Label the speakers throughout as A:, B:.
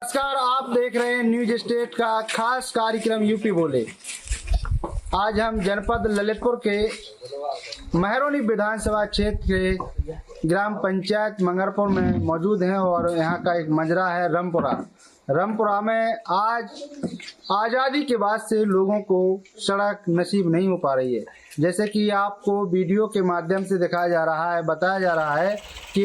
A: नमस्कार, आप देख रहे हैं न्यूज स्टेट का खास कार्यक्रम यूपी बोले। आज हम जनपद ललितपुर के महरौनी विधानसभा क्षेत्र के ग्राम पंचायत मंगरपुर में मौजूद हैं और यहाँ का एक मजरा है रमपुरा में आज आज़ादी के बाद से लोगों को सड़क नसीब नहीं हो पा रही है। जैसे कि आपको वीडियो के माध्यम से दिखाया जा रहा है, बताया जा रहा है कि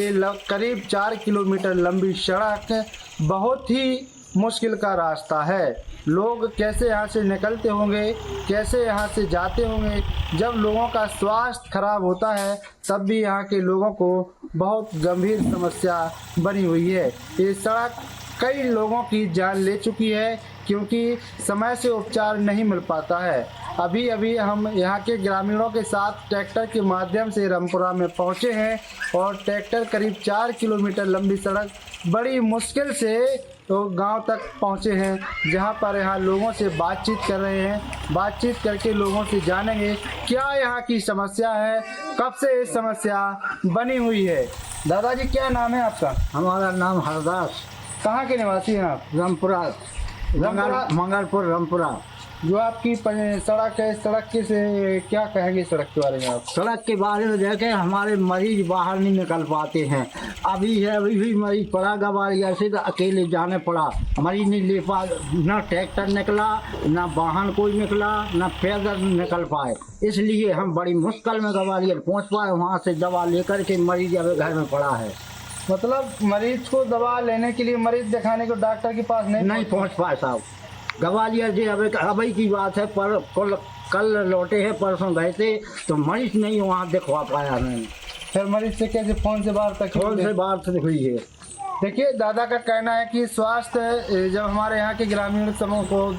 A: करीब 4 किलोमीटर लंबी सड़क बहुत ही मुश्किल का रास्ता है। लोग कैसे यहाँ से निकलते होंगे, कैसे यहाँ से जाते होंगे। जब लोगों का स्वास्थ्य खराब होता है तब भी यहाँ के लोगों को बहुत गंभीर समस्या बनी हुई है। ये सड़क कई लोगों की जान ले चुकी है क्योंकि समय से उपचार नहीं मिल पाता है। अभी हम यहाँ के ग्रामीणों के साथ ट्रैक्टर के माध्यम से रमपुरा में पहुँचे हैं और ट्रैक्टर करीब 4 किलोमीटर लंबी सड़क बड़ी मुश्किल से तो गांव तक पहुँचे हैं, जहां पर यहाँ लोगों से बातचीत कर रहे हैं। बातचीत करके लोगों से जानेंगे क्या यहाँ की समस्या है, कब से ये समस्या बनी हुई है। दादाजी, क्या नाम है आपका?
B: हमारा नाम हरदास।
A: कहाँ के निवासी हैं आप?
B: रामपुरा मंगलपुर रामपुरा।
A: जो आपकी सड़क है, सड़क के से क्या कहेंगे सड़क के बारे में आप?
B: सड़क के बारे में देखें, हमारे मरीज बाहर नहीं निकल पाते हैं। अभी भी मरीज पड़ा गवालियर से, तो अकेले जाने पड़ा। मरीज नहीं ले पा, ना ट्रैक्टर निकला, ना वाहन कोई निकला, ना पैदल निकल पाए। इसलिए हम बड़ी मुश्किल में गवालियर पहुँच पाए। वहाँ से दवा लेकर के मरीज अब घर में पड़ा है।
A: मतलब मरीज को दवा लेने के लिए, मरीज दिखाने को डॉक्टर के पास नहीं
B: पहुँच पाए साहब। गवालियर जी अभी की बात है, पर कल लौटे हैं, परसों गए थे तो मरीज नहीं वहाँ दिखवा पाया मैंने।
A: फिर मरीज से कैसे फोन से बात
B: हुई है।
A: देखिए, दादा का कहना है कि स्वास्थ्य जब हमारे यहाँ के ग्रामीण समूह को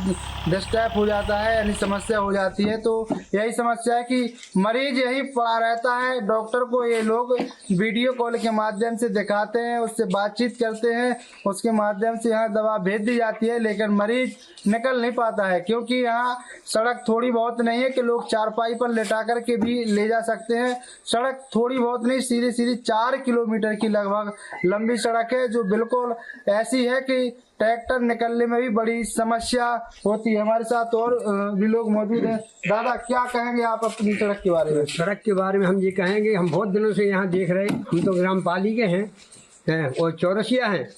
A: डिस्टर्ब हो जाता है, यानी समस्या हो जाती है, तो यही समस्या है कि मरीज यही पड़ा रहता है। डॉक्टर को ये लोग वीडियो कॉल के माध्यम से दिखाते हैं, उससे बातचीत करते हैं, उसके माध्यम से यहाँ दवा भेज दी जाती है, लेकिन मरीज निकल नहीं पाता है क्योंकि यहाँ सड़क थोड़ी बहुत नहीं है कि लोग चारपाई पर लेटा कर के भी ले जा सकते हैं। सड़क थोड़ी बहुत नहीं, सीधी 4 किलोमीटर की लगभग लंबी सड़क है, जो बिल्कुल ऐसी है कि ट्रैक्टर निकलने में भी बड़ी समस्या होती है। हमारे साथ और भी लोग मौजूद हैं। दादा, क्या कहेंगे आप अपनी सड़क के बारे में?
B: सड़क के बारे में हम ये कहेंगे, हम बहुत दिनों से यहाँ देख रहे हैं। हम तो ग्राम पाली के हैं और चौरसिया हैं।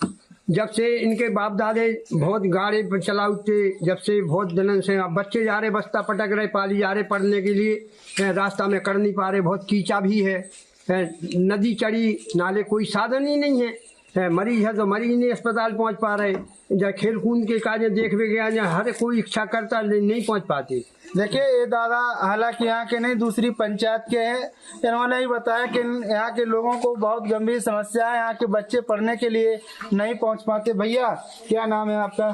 B: जब से इनके बाप दादे बहुत गाड़ी पर चलाते, जब से बहुत दिनों से बच्चे जा रहे, बस्ता पटक रहे, पाली जा रहे पढ़ने के लिए, रास्ता में कर नहीं पा रहे। बहुत कीचा भी है, नदी चढ़ी, नाले कोई साधन ही नहीं है। मरीज है तो मरीज नहीं अस्पताल पहुंच पा रहे। जब खेल कूद के कार्य देख भी गया, जहाँ हर कोई इच्छा करता नहीं पहुंच पाते।
A: देखिए, ये दादा हालांकि यहाँ के नहीं, दूसरी पंचायत के हैं। इन्होंने ही बताया कि यहाँ के लोगों को बहुत गंभीर समस्या है, यहाँ के बच्चे पढ़ने के लिए नहीं पहुँच पाते। भैया, क्या नाम है आपका?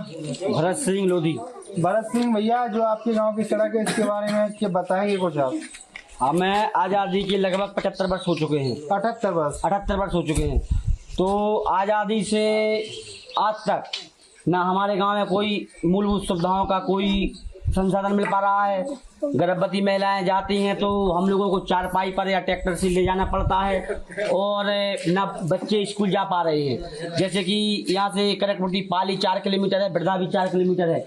B: भरत सिंह लोधी।
A: भरत सिंह भैया, जो आपके गाँव की सड़क है, इसके बारे में क्या बताएंगे कुछ आप?
C: हमें आज़ादी के लगभग 75 वर्ष हो चुके हैं।
A: 78
C: वर्ष हो चुके हैं। तो आज़ादी से आज तक ना हमारे गांव में कोई मूलभूत सुविधाओं का कोई संसाधन मिल पा रहा है। गर्भवती महिलाएं जाती हैं तो हम लोगों को चारपाई पर या ट्रैक्टर से ले जाना पड़ता है और ना बच्चे स्कूल जा पा रहे हैं। जैसे कि यहाँ से करकपुटी पाली 4 किलोमीटर है, बिरधा भी 4 किलोमीटर है।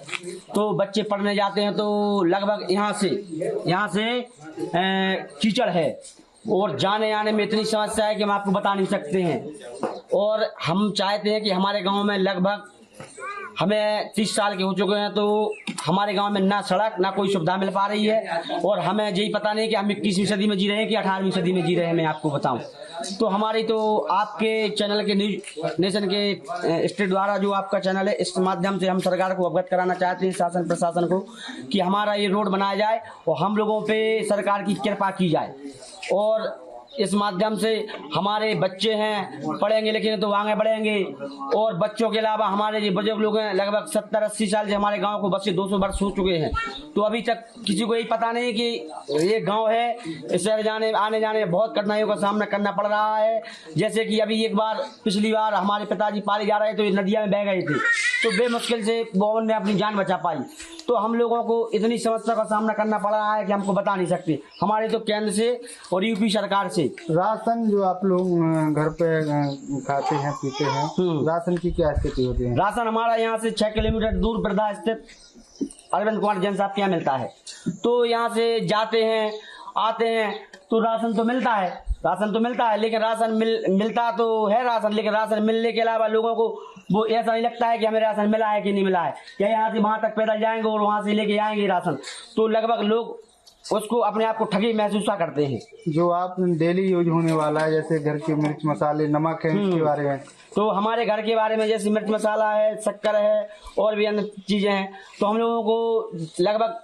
C: तो बच्चे पढ़ने जाते हैं तो लगभग यहाँ से कीचड़ है और जाने आने में इतनी समस्या है कि हम आपको बता नहीं सकते हैं। और हम चाहते हैं कि हमारे गांव में लगभग हमें 30 साल के हो चुके हैं, तो हमारे गांव में ना सड़क ना कोई सुविधा मिल पा रही है। और हमें यही पता नहीं कि हम 21वीं सदी में जी रहे हैं कि 18वीं सदी में जी रहे हैं। मैं आपको बताऊं तो हमारी तो आपके चैनल के न्यूज नेशन के स्टेट द्वारा जो आपका चैनल है, इस माध्यम से हम सरकार को अवगत कराना चाहते हैं, शासन प्रशासन को, कि हमारा ये रोड बनाया जाए और हम लोगों पे सरकार की कृपा की जाए। और इस माध्यम से हमारे बच्चे हैं पढ़ेंगे लेकिन तो आगे बढ़ेंगे। और बच्चों के अलावा हमारे जो बुजुर्ग लोग हैं, लगभग 70-80 साल से हमारे गांव को बस से 200 वर्ष हो चुके हैं, तो अभी तक किसी को यही पता नहीं कि ये गांव है। इससे आने जाने में बहुत कठिनाइयों का सामना करना पड़ रहा है। जैसे कि अभी एक बार पिछली बार हमारे पिताजी पाले जा रहे थे, तो ये नदिया में बह गए थे, तो बेमुश्किल से वो ने अपनी जान बचा पाई। तो हम लोगों को इतनी समस्या का सामना करना पड़ रहा है कि हमको बता नहीं सकते। हमारे तो केंद्र से और यूपी सरकार से
A: राशन जो आप लोग घर पे खाते हैं पीते हैं, राशन की क्या स्थिति होती है?
C: राशन हमारा यहाँ से 6 किलोमीटर दूर वृद्धा स्थित अरविंद कुमार जैन साहब के यहाँ मिलता है। तो यहाँ से जाते हैं आते हैं तो राशन तो मिलता है, लेकिन राशन मिलता तो है राशन, लेकिन राशन मिलने के अलावा लोगों को वो ऐसा नहीं लगता है कि हमें राशन मिला है कि नहीं मिला है। क्या यहाँ से वहां तक पैदल जाएंगे और वहां से लेके आएंगे राशन, तो लगभग लोग उसको अपने आप को ठगी महसूस करते हैं।
A: जो आप डेली यूज होने वाला है जैसे घर के मिर्च मसाले नमक है, इसके बारे में?
C: तो हमारे घर के बारे में जैसे मिर्च मसाला है, शक्कर है और भी अन्य चीजें हैं, तो हम लोगों को लगभग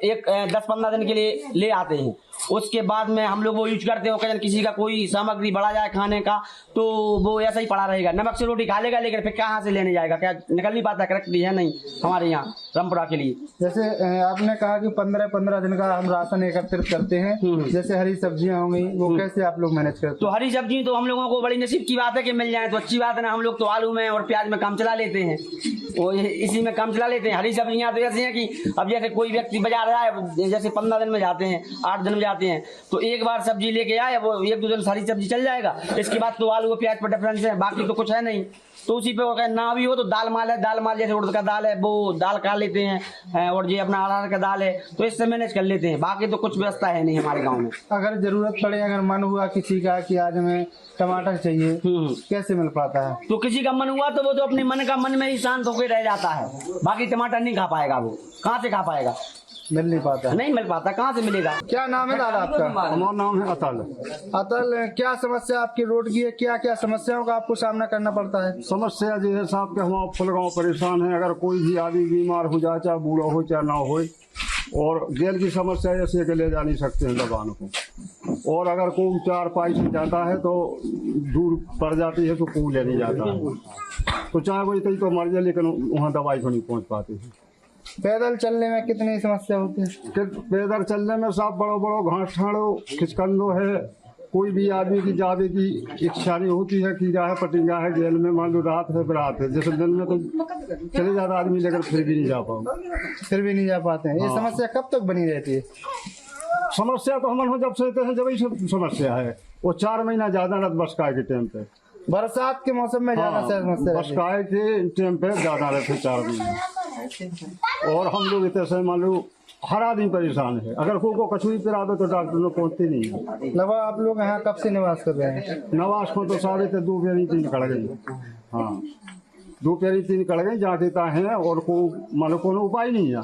C: 10-15 दिन के लिए ले आते हैं। उसके बाद में हम लोग वो यूज करते हो, कहीं किसी का कोई सामग्री बढ़ा जाए खाने का तो वो ऐसा ही पड़ा रहेगा। नमक से रोटी खा लेगा लेकिन फिर कहाँ से लेने जाएगा, क्या निकल नहीं पाता, करेक्टली है नहीं हमारे यहाँ रामपुरा के लिए।
A: जैसे आपने कहा कि 15-15 दिन का हम राशन एकत्रित करते हैं, जैसे हरी सब्जियां हो गई वो कैसे आप लोग मैनेज करते हैं?
C: तो हरी सब्जी तो हम लोगों को बड़ी नसीब की बात है कि मिल जाए तो अच्छी बात है ना। हम लोग तो आलू में और प्याज में काम चला लेते हैं, वो इसी में काम चला लेते हैं। हरी सब्जियां तो ऐसी हैं कि अब जैसे कोई व्यक्ति बाजार आए, जैसे 15 दिन में जाते हैं, 8 दिन में जाते हैं, तो एक बार सब्जी लेके आए वो 1-2 दिन सारी सब्जी चल जाएगा। इसके बाद तो आलू और प्याज पर डिफरेंस है, बाकी तो कुछ है नहीं। तो उसी पे ना भी हो तो दाल माल है, दाल माल जैसे उड़द का दाल है वो दाल खा लेते हैं, और ये अपना अरहर का दाल है तो इससे मैनेज कर लेते हैं। बाकी तो कुछ व्यवस्था है नहीं हमारे गाँव में।
A: अगर जरूरत पड़े, अगर मन हुआ किसी का कि आज हमें टमाटर चाहिए, कैसे मिल पाता है?
C: तो किसी का मन हुआ तो वो तो अपने मन में ही शांत होकर रह जाता है, बाकी टमाटर नहीं खा पाएगा, वो कहाँ से खा पाएगा,
A: मिल नहीं पाता,
C: नहीं मिल पाता, कहाँ से मिलेगा।
A: क्या नाम है दादा आपका?
D: हमारा नाम है अतल।
A: अतल, क्या समस्या आपकी रोड की है? क्या क्या समस्याओं का आपको सामना करना पड़ता है?
D: समस्या जो है साहब के हम फुलगांव परेशान है। अगर कोई भी आदमी बीमार हो जाए, चाहे बूढ़ा हो चाहे ना हो, और जेल की समस्या ऐसे के ले जा नहीं सकते हैं दवाओं को, और अगर कोई 4 पाई से जाता है तो दूर पड़ जाती है तो कोई ले नहीं जाता है, तो चाहे वही कहीं तो मर जाए लेकिन वहाँ दवाई को नहीं पहुँच पाती है।
A: पैदल चलने में कितनी समस्या होती है?
D: पैदल चलने में साहब बड़ो बड़ो घास ठाड़ो खिचकंदो है, कोई भी आदमी की जाने की इच्छा नहीं होती है कि जाए पटिंगा है जेल में, मान लो रात है बरात है, जैसे दिन में तो चले जाता आदमी लेकर फिर भी नहीं जा
A: पाते हैं। ये समस्या कब तक बनी रहती है?
D: समस्या तो हम जब से हैं जब ही समस्या है, वो 4 महीना ज्यादा न बरसात के टाइम पे,
A: बरसात के मौसम में ज्यादा समस्या
D: बरसात के टाइम पे ज्यादा रहते 4 महीने। और हम लोग इतने से मान लो हर आदमी परेशान है, अगर कोई को कछुई पिरा दो तो डॉक्टर लोग पहुँचते नहीं है।
A: लगभग आप लोग यहाँ कब से निवास कर रहे हैं?
D: नवाज को तो 2 फेरी 3 कड़ गई, हाँ 2 फेरी 3 कड़ गई जाते हैं, और को मान को उपाय नहीं है।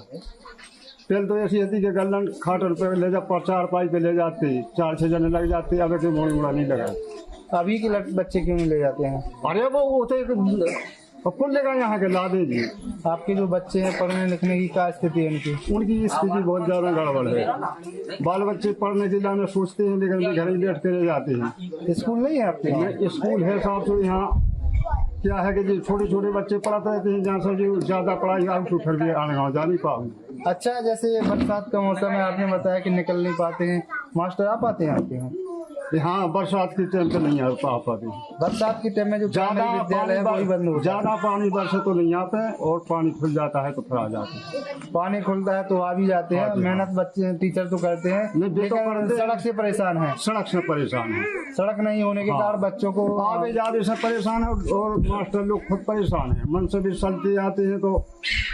D: पहले तो ऐसी होती कि गलन खाटर पे ले जा 4 पाई पे ले जाते, 4-6 जने लग जाते, अब ऐसे मोड़ी मुड़ा नहीं लगा।
A: अभी के बच्चे क्यों नहीं ले जाते हैं?
D: अरे वो होते कौन लेगा यहाँ के ला दे जी।
A: आपके जो बच्चे हैं पढ़ने लिखने की क्या स्थिति है
D: उनकी स्थिति बहुत ज्यादा गड़बड़ है। बाल बच्चे पढ़ने के लिए सोचते हैं लेकिन घर ही बैठ कर जाते हैं।
A: स्कूल नहीं है आपके?
D: स्कूल है साहब, तो यहाँ क्या है कि जी छोटे बच्चे पढ़ाते रहते हैं, जहाँ से जो ज्यादा पढ़ाई आउट उठर भी आने गाँव जा नहीं पाओ।
A: अच्छा, जैसे बरसात का मौसम है, आपने बताया कि निकल नहीं पाते हैं, मास्टर आ पाते हैं आपके यहाँ?
D: हाँ, बरसात के टाइम पे नहीं आ पाती।
A: बरसात के टाइम में जो
D: ज्यादा
A: विद्यालय है वही बंद हो,
D: ज्यादा पानी बरसे तो नहीं आते, और पानी खुल जाता है तो फिर आ जाते हैं।
A: पानी खुलता है तो आ भी जाते हैं। मेहनत बच्चे टीचर तो करते हैं लेकिन सड़क से परेशान है।
D: सड़क से परेशान है,
A: सड़क नहीं होने के कारण बच्चों को
D: आगे जाने से परेशान है, और मास्टर लोग खुद परेशान है। मन से भी चलते आते हैं तो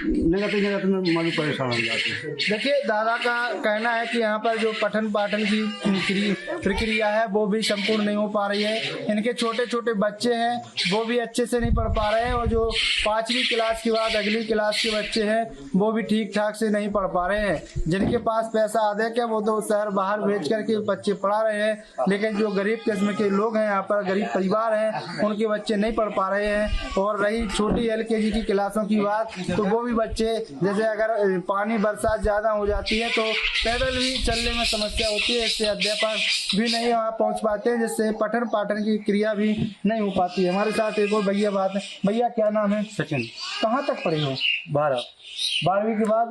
D: निगत में मन परेशान हो जाते हैं।
A: देखिए, दादा का कहना है कि यहाँ पर जो पठन पाठन की प्रक्रिया है वो भी संपूर्ण नहीं हो पा रही है। इनके छोटे छोटे बच्चे हैं वो भी अच्छे से नहीं पढ़ पा रहे हैं, और जो 5वीं क्लास के बाद अगली क्लास के बच्चे हैं वो भी ठीक ठाक से नहीं पढ़ पा रहे हैं। जिनके पास पैसा अधिक है वो तो शहर बाहर बेच करके बच्चे पढ़ा रहे हैं, लेकिन जो गरीब किस्म के लोग हैं, यहाँ पर गरीब परिवार हैं, उनके बच्चे नहीं पढ़ पा रहे हैं। और रही छोटी LKG की क्लासों की बात, तो वो भी बच्चे जैसे अगर पानी बरसात ज्यादा हो जाती है तो पैदल भी चलने में समस्या होती है, इससे अध्यापक भी नहीं वहाँ पहुँच पाते हैं, जिससे पठन पाठन की क्रिया भी नहीं हो पाती है। हमारे साथ एक और भैया बात है। भैया, क्या नाम है?
E: सचिन।
A: कहाँ तक पढ़े हो? 12वीं के बाद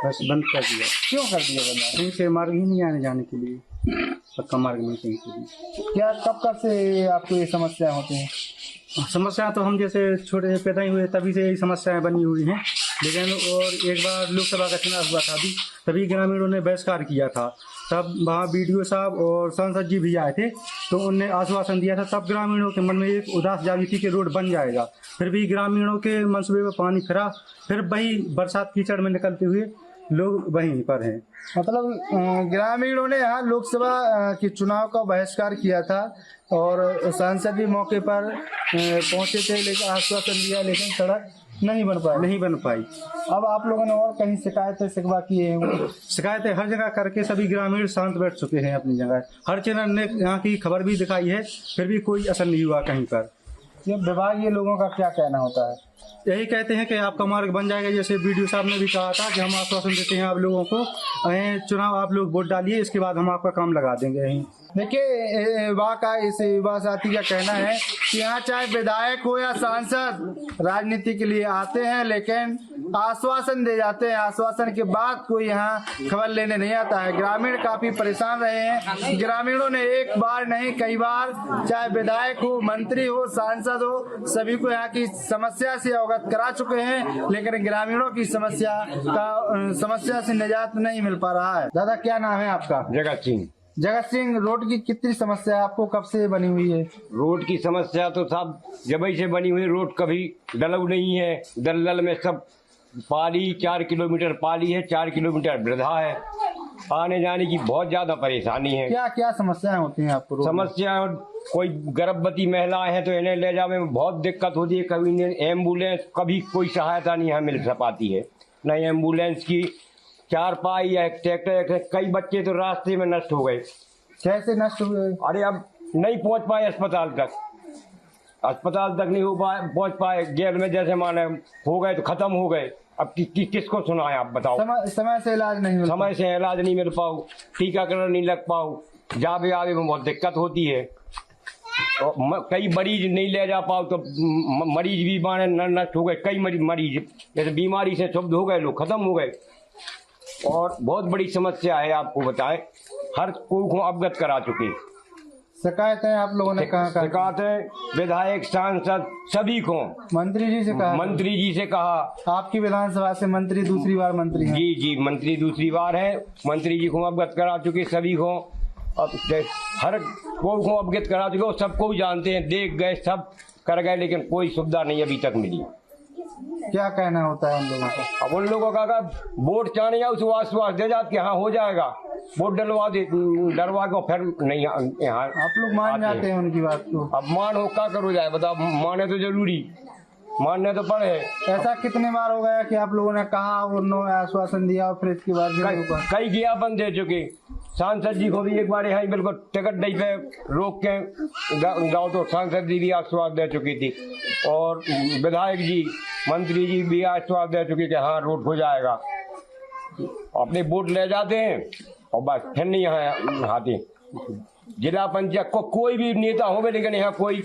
E: बस बंद कर दिया।
A: क्यों कर दिया बंद?
E: कहीं से मार्ग ही नहीं आने जाने के लिए, पक्का मार्ग नहीं कहीं के लिए।
A: क्या कब से आपको ये समस्या होती है?
E: समस्या तो हम जैसे छोटे से पैदा ही हुए तभी से यही समस्याएं बनी हुई हैं, लेकिन और एक बार लोकसभा का चुनाव हुआ था अभी, तभी ग्रामीणों ने बहिष्कार किया था। तब वहाँ BDO साहब और सांसद जी भी आए थे, तो उनने आश्वासन दिया था। तब ग्रामीणों के मन में एक उदास जागी थी कि रोड बन जाएगा, फिर भी ग्रामीणों के मंसूबे में पानी फिरा, फिर वही बरसात कीचड़ में निकलते हुए लोग वहीं पर हैं।
A: मतलब ग्रामीणों ने यहाँ लोकसभा के चुनाव का बहिष्कार किया था और सांसद भी मौके पर पहुंचे थे, लेकिन आश्वासन दिया, लेकिन सड़क नहीं बन पाई। अब आप लोगों ने और कहीं शिकायतें शिकवा किए हैं?
E: शिकायतें हर जगह करके सभी ग्रामीण शांत बैठ चुके हैं अपनी जगह। हर चैनल ने यहाँ की खबर भी दिखाई है, फिर भी कोई असर नहीं हुआ कहीं पर।
A: ये विभागीय लोगों का क्या कहना होता है?
E: यही कहते हैं कि आपका मार्ग बन जाएगा। जैसे BDO साहब ने भी कहा था कि हम आश्वासन देते हैं आप लोगों को, चुनाव आप लोग वोट डालिए, इसके बाद हम आपका काम लगा देंगे यहीं।
A: देखिए, युवा का इस युवा साथी का कहना है कि यहाँ चाहे विधायक हो या सांसद राजनीति के लिए आते हैं, लेकिन आश्वासन दे जाते हैं, आश्वासन के बाद कोई यहाँ खबर लेने नहीं आता है। ग्रामीण काफी परेशान रहे हैं। ग्रामीणों ने एक बार नहीं कई बार, चाहे विधायक हो, मंत्री हो, सांसद हो, सभी को यहाँ की समस्या से अवगत करा चुके हैं, लेकिन ग्रामीणों की समस्या से निजात नहीं मिल पा रहा है। दादा, क्या नाम है आपका? जगत सिंह, रोड की कितनी समस्या है आपको, कब से बनी हुई है?
F: रोड की समस्या तो साहब जब से बनी हुई, रोड कभी डलऊ नहीं है। दलदल में सब पाली, 4 किलोमीटर पाली है, 4 किलोमीटर वृद्धा है, आने जाने की बहुत ज्यादा परेशानी है।
A: क्या क्या समस्याएं होती हैं आपको?
F: समस्या, कोई गर्भवती महिलाएं हैं तो इन्हें ले जाने में बहुत दिक्कत होती है। कभी एम्बुलेंस, कभी कोई सहायता नहीं यहाँ मिल पाती है, न एम्बुलेंस की, 4 पाई या ट्रैक्टर। कई बच्चे तो रास्ते में नष्ट हो गए।
A: कैसे नष्ट हुए?
F: अरे अब नहीं पहुंच पाए अस्पताल तक नहीं हो पाए, पहुंच पाए। गेल में जैसे माने हो गए तो खत्म हो गए। अब किसको सुनाए आप बताओ?
A: समय से इलाज नहीं
F: मिल पाओ, टीकाकरण नहीं लग पाओ, जावे आवे में बहुत दिक्कत होती है। और कई मरीज नहीं ले जा पाओ तो मरीज भी माने नष्ट हो गए। कई मरीज जैसे बीमारी से क्षुब्ध हो गए, लोग खत्म हो गए। और बहुत बड़ी समस्या है, आपको बताएं, हर कोई को अवगत करा चुके।
A: शिकायतें आप लोगों ने कहा?
F: शिकायतें विधायक, सांसद सभी को,
A: मंत्री जी से कहा। आपकी विधानसभा से मंत्री दूसरी बार मंत्री हैं?
F: जी, मंत्री दूसरी बार है। मंत्री जी को अवगत करा चुके सभी को। अब हर को अवगत करा चुके, सबको जानते हैं, देख गए, सब कर गए, लेकिन कोई सुविधा नहीं अभी तक मिली।
A: क्या कहना होता है उन लोगों का?
F: अब उन लोगों का वोट चाहने या उस आश्वास दे जाते हाँ हो जाएगा, वोट डरवा को फिर नहीं यहाँ।
A: आप लोग मान जाते हैं उनकी बात को?
F: अब मान हो क्या करो जाए, बताओ, माने तो जरूरी, मानने तो पड़े।
A: ऐसा कितने बार हो गया कि आप लोगों ने कहा, उन्होंने आश्वासन दिया और फिर इसके बाद
F: कई ज्ञापन दे चुके। सांसद जी को भी एक बार यहाँ बिल्कुल टिकट नहीं पे रोक के गाँव, तो सांसद जी भी आश्वासन दे चुकी थी, और विधायक जी, मंत्री जी भी आश्वासन दे चुके कि हाँ रोड हो जाएगा। अपने वोट ले जाते हैं और बस फिर नहीं यहाँ आते। जिला पंचायत को कोई भी नेता हो, लेकिन यहाँ कोई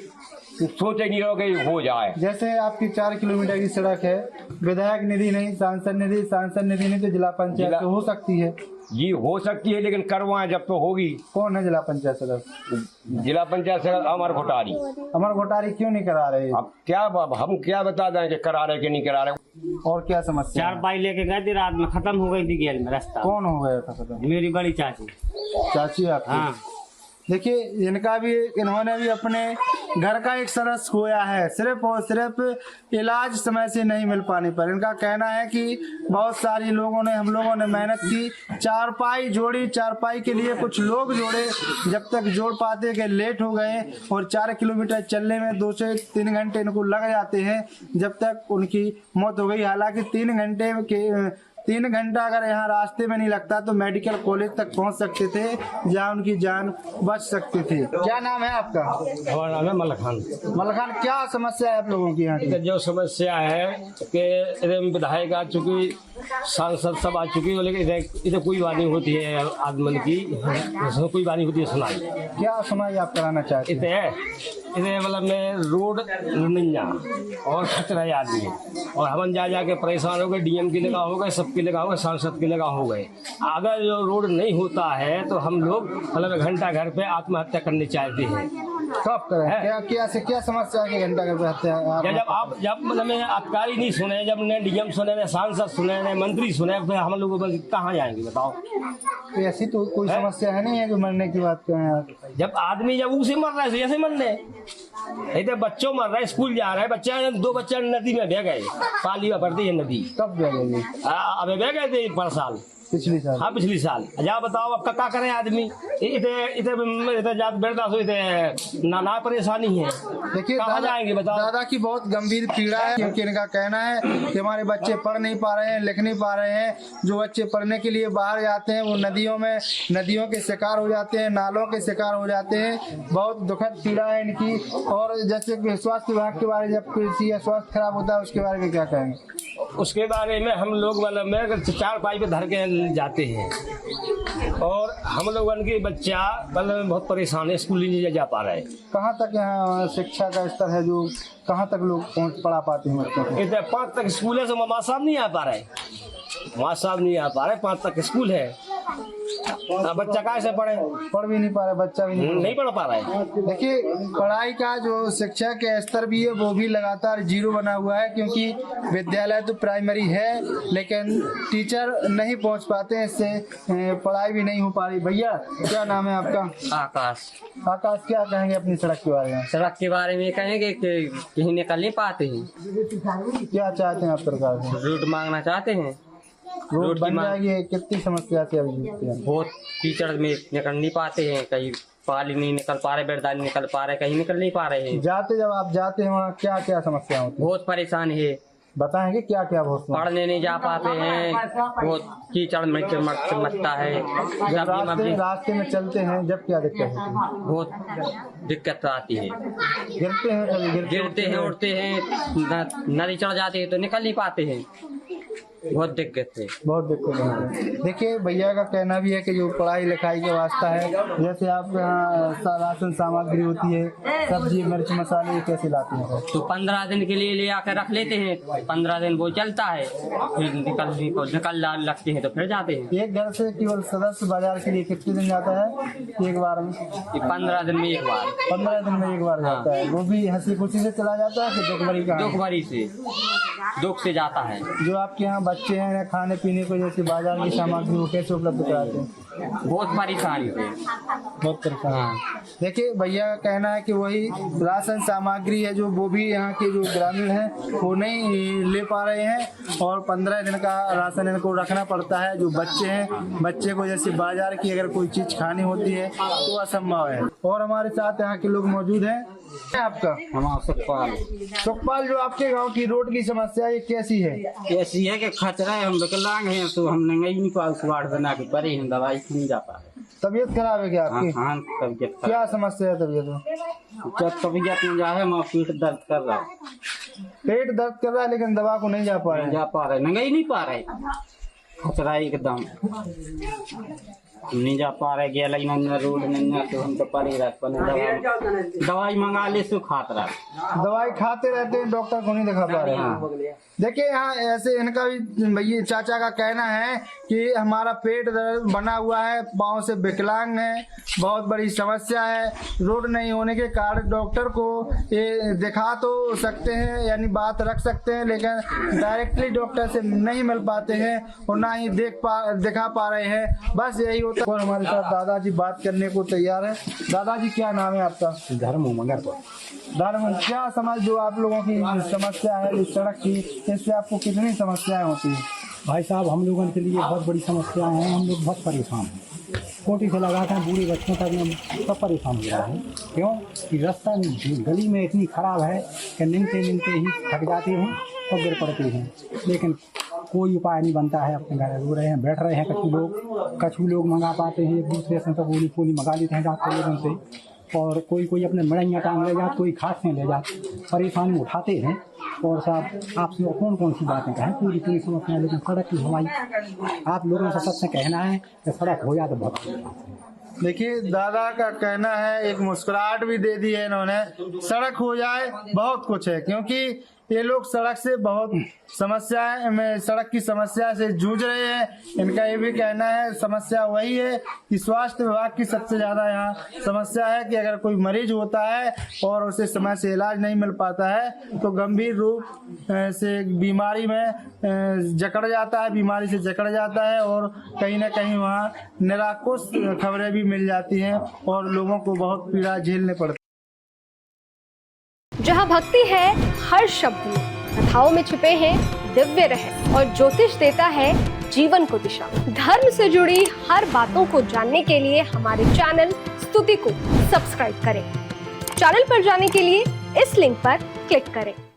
F: सोचे नहीं रहो कि हो जाए।
A: जैसे आपकी 4 किलोमीटर की सड़क है, विधायक निधि नहीं, सांसद निधि नहीं, तो जिला पंचायत तो हो सकती है?
F: जी हो सकती है, लेकिन करवाएं जब तो होगी।
A: कौन है जिला पंचायत सदस्य?
F: जिला पंचायत सदस्य अमर घोटारी।
A: अमर घोटारी क्यों नहीं करा रहे?
F: अब क्या हम क्या बता दें कि करा रहे कि नहीं करा रहे।
A: और क्या समस्या?
G: 4 पाई लेके गए थे, रात में खत्म हो गई थी गेल में रास्ता।
A: कौन हो गया था खत्म?
G: मेरी बड़ी चाची
A: आपकी?
G: हाँ।
A: देखिए, इन्होंने भी अपने घर का एक सदस्य खोया है, सिर्फ और सिर्फ इलाज समय से नहीं मिल पाने पर। इनका कहना है कि बहुत सारी हम लोगों ने मेहनत की, 4 पाई जोड़ी, 4 पाई के लिए कुछ लोग जोड़े, जब तक जोड़ पाते कि लेट हो गए, और 4 किलोमीटर चलने में 2 से 3 घंटे इनको लग जाते हैं, जब तक उनकी मौत हो गई। हालांकि 3 घंटा अगर यहाँ रास्ते में नहीं लगता तो मेडिकल कॉलेज तक पहुँच सकते थे, जहाँ उनकी जान बच सकती थी। क्या नाम है आपका?
H: हमारा नाम है मलखान।
A: मलखान, क्या समस्या है आप लोगों की यहाँ की?
H: जो समस्या है कि विधायक आ चुकी, सांसद सब आ चुकी है, लेकिन इधर कोई बात नहीं होती है आदमी की, कोई बात नहीं होती है सुनाई।
A: क्या सुनाई आप कराना चाहते हैं?
H: इधर मतलब में रोड नहीं जा और खतरा आदमी, और हम जा के परेशान हो गए। DM की लगा हो गए, सबकी लगा हो गए, सांसद की लगा हो गए। अगर जो रोड नहीं होता है तो हम लोग मतलब घंटा घर पे आत्महत्या करने चाहते हैं।
A: कब करें क्या समस्या है कि घंटा घर पे हत्या
H: जब मतलब अधिकारी नहीं सुने, जब ने डीएम सुने, ने सांसद सुने, ने मंत्री सुने, फिर हम लोग कहाँ जाएंगे बताओ।
A: तो ऐसी तो कोई समस्या है नहीं है कि मरने की बात करें आप।
H: जब आदमी जब उसे मर रहा है ऐसे मरने, इधर बच्चों मर रहे, स्कूल जा रहे हैं बच्चे, 2 बच्चे नदी में बह गए, पाली में पड़ती है नदी।
A: कब गए?
H: अबे बह गए थे पर साल,
A: पिछली साल।
H: हाँ पिछली साल। जा बताओ अब क्या करें आदमी, इधर जात बैठता सो ना परेशानी है।
A: देखिए
H: कहाँ जाएंगे बताओ।
A: दादा की बहुत गंभीर पीड़ा है, क्योंकि इनका कहना है कि हमारे बच्चे पढ़ नहीं पा रहे हैं, लिख नहीं पा रहे हैं। जो बच्चे पढ़ने के लिए बाहर जाते हैं वो नदियों के शिकार हो जाते हैं, नालों के शिकार हो जाते हैं। बहुत दुखद पीड़ा है इनकी। और जैसे स्वास्थ्य विभाग के बारे में जब किसी का स्वास्थ्य खराब होता है उसके बारे में क्या कहेंगे?
H: उसके बारे में हम लोग मतलब मैं 4 पाई पे धर के जाते हैं, और हम लोग उनके बच्चा मतलब बहुत परेशान है, स्कूल नहीं जा पा रहे।
A: कहाँ तक यहाँ शिक्षा का स्तर है, जो कहाँ तक लोग पढ़ा पाते हैं बच्चों को?
H: इधर 5 तक स्कूल है, तो माँ साहब नहीं आ पा रहे, 5 तक स्कूल है। बच्चा कैसे पढ़ भी नहीं पा रहा, बच्चा भी नहीं पढ़ पा रहा है।
A: देखिए पढ़ाई का जो शिक्षा के स्तर भी है वो भी लगातार 0 बना हुआ है, क्योंकि विद्यालय तो प्राइमरी है लेकिन टीचर नहीं पहुंच पाते हैं, इससे पढ़ाई भी नहीं हो पा रही। भैया क्या नाम है आपका?
C: आकाश।
A: आकाश, क्या कहेंगे अपनी सड़क के बारे में?
C: सड़क के बारे में कहेंगे कि कहीं निकल नहीं पाते हैं।
A: क्या चाहते हैं आप सरकार से?
C: रोड मांगना चाहते हैं।
A: रोड बन जाएगी। कितनी समस्या से अभी जूझते हैं?
C: बहुत कीचड़ में निकल नहीं पाते हैं, कहीं पाली नहीं निकल पा रहे, बेड़दानी निकल पा रहे, कहीं निकल नहीं पा रहे हैं।
A: जब आप जाते हैं वहाँ क्या क्या समस्या होती है?
C: बहुत परेशान है।
A: बताएंगे क्या क्या? बहुत
C: पढ़ने नहीं जा पाते हैं, बहुत कीचड़ मचता है।
A: रास्ते में चलते हैं जब क्या दिक्कत होती है?
C: बहुत दिक्कत आती है। गिरते हैं उड़ते हैं, नदी चढ़ जाती है तो निकल नहीं पाते हैं, बहुत दिक्कत है।
A: देखिए भैया का कहना भी है कि जो पढ़ाई लिखाई के वास्ता है, जैसे आप यहाँ राशन सामग्री होती है, सब्जी मिर्च मसाले, ये कैसे लाते हैं?
C: तो 15 दिन के लिए ले आकर रख लेते हैं, 15 दिन वो चलता है, फिर निकल लगते हैं तो फिर जाते हैं।
A: एक घर से केवल सदस्य बाजार के लिए कितने दिन जाता है एक बार में?
C: 15 दिन में एक बार।
A: 15 दिन में एक बार जाता है। वो भी हंसी खुशी से चला जाता है कि
C: दुखभरी से दुख से जाता है।
A: जो आपके यहाँ बच्चे हैं खाने पीने को जैसे बाजार की सामग्री वो कैसे उपलब्ध कराते हैं?
C: बहुत परेशानी है,
A: बहुत परेशान। देखिए भैया का कहना है कि वही राशन सामग्री है जो वो भी यहाँ के जो ग्रामीण हैं वो नहीं ले पा रहे हैं, और 15 दिन का राशन इनको रखना पड़ता है। जो बच्चे हैं, बच्चे को जैसे बाजार की अगर कोई चीज खानी होती है तो असंभव है। और हमारे साथ यहाँ के लोग मौजूद हैं। आपका?
C: हमारा
A: सुखपाल, जो आपके गांव की रोड की समस्या ये कैसी है?
C: ऐसी है कि खतरा है, हम विकलांग हैं तो हम नहीं पास वार्ड बना के परे हैं, दवाई नहीं जा पा रहे।
A: तबीयत खराब है क्या आपकी?
C: हाँ, तबीयत।
A: क्या समस्या है तबीयत में?
C: तबीयत में जा है, पेट दर्द कर रहा है।
A: पेट दर्द कर रहा है लेकिन दवा को नहीं जा पा रहे?
C: नहीं पा रहे, खतरा एकदम नहीं जा पा रहे। गया रोड नहीं तो हम तो पड़े रहते, दवाई मंगा ले तो खाता रहा,
A: दवाई खाते रहते हैं, डॉक्टर को नहीं दिखा पा रहे हैं। देखिए यहाँ ऐसे इनका भी भैया चाचा का कहना है कि हमारा पेट बना हुआ है, पाँव से विकलांग है, बहुत बड़ी समस्या है। रोड नहीं होने के कारण डॉक्टर को ये दिखा तो सकते हैं, यानी बात रख सकते हैं, लेकिन डायरेक्टली डॉक्टर से नहीं मिल पाते हैं और ना ही दिखा पा रहे हैं। बस यही होता है। और हमारे साथ दादाजी बात करने को तैयार है। दादाजी क्या नाम है आपका?
B: धर्म मगर
A: धर्म, क्या समझ जो आप लोगों की समस्या है इस सड़क की, इससे आपको कितनी समस्याएं होती हैं?
B: भाई साहब, हम लोगों के लिए बहुत बड़ी समस्याएं हैं, हम लोग बहुत परेशान हैं। कोटी से लगाते हैं बूढ़े बच्चों तक में सब परेशान हो रहा है। क्यों कि रास्ता गली में इतनी खराब है कि निनते ही थक जाते हैं और गिर पड़ते हैं, लेकिन कोई उपाय नहीं बनता है। अपने घर रो रहे हैं, बैठ रहे हैं। कछु लोग मंगा पाते हैं, एक दूसरे से तो गोली मंगा लेते हैं डॉक्टर लोगों से, और कोई अपने मड़ैया टांग ले जाते, कोई खाद से ले जाते, परेशानी उठाते हैं। और साहब आपसे कौन सी बातें कहें, पूरी समस्या, लेकिन सड़क की हमारी आप लोगों से सबसे कहना है कि सड़क हो जाए तो बहुत।
A: देखिए दादा का कहना है, एक मुस्कुराहट भी दे दी है इन्होंने, सड़क हो जाए बहुत कुछ है, क्योंकि ये लोग सड़क से बहुत सड़क की समस्या से जूझ रहे हैं। इनका ये भी कहना है समस्या वही है कि स्वास्थ्य विभाग की सबसे ज्यादा यहाँ समस्या है कि अगर कोई मरीज होता है और उसे समय से इलाज नहीं मिल पाता है तो गंभीर रूप से बीमारी में जकड़ जाता है, बीमारी से जकड़ जाता है और कहीं ना कहीं वहाँ निराकुश खबरें भी मिल जाती हैं और लोगों को बहुत पीड़ा झेलने पड़ती है।
I: जहाँ भक्ति है हर शब्द में, कथाओं में छिपे हैं दिव्य रहस्य और ज्योतिष देता है जीवन को दिशा। धर्म से जुड़ी हर बातों को जानने के लिए हमारे चैनल स्तुति को सब्सक्राइब करें। चैनल पर जाने के लिए इस लिंक पर क्लिक करें।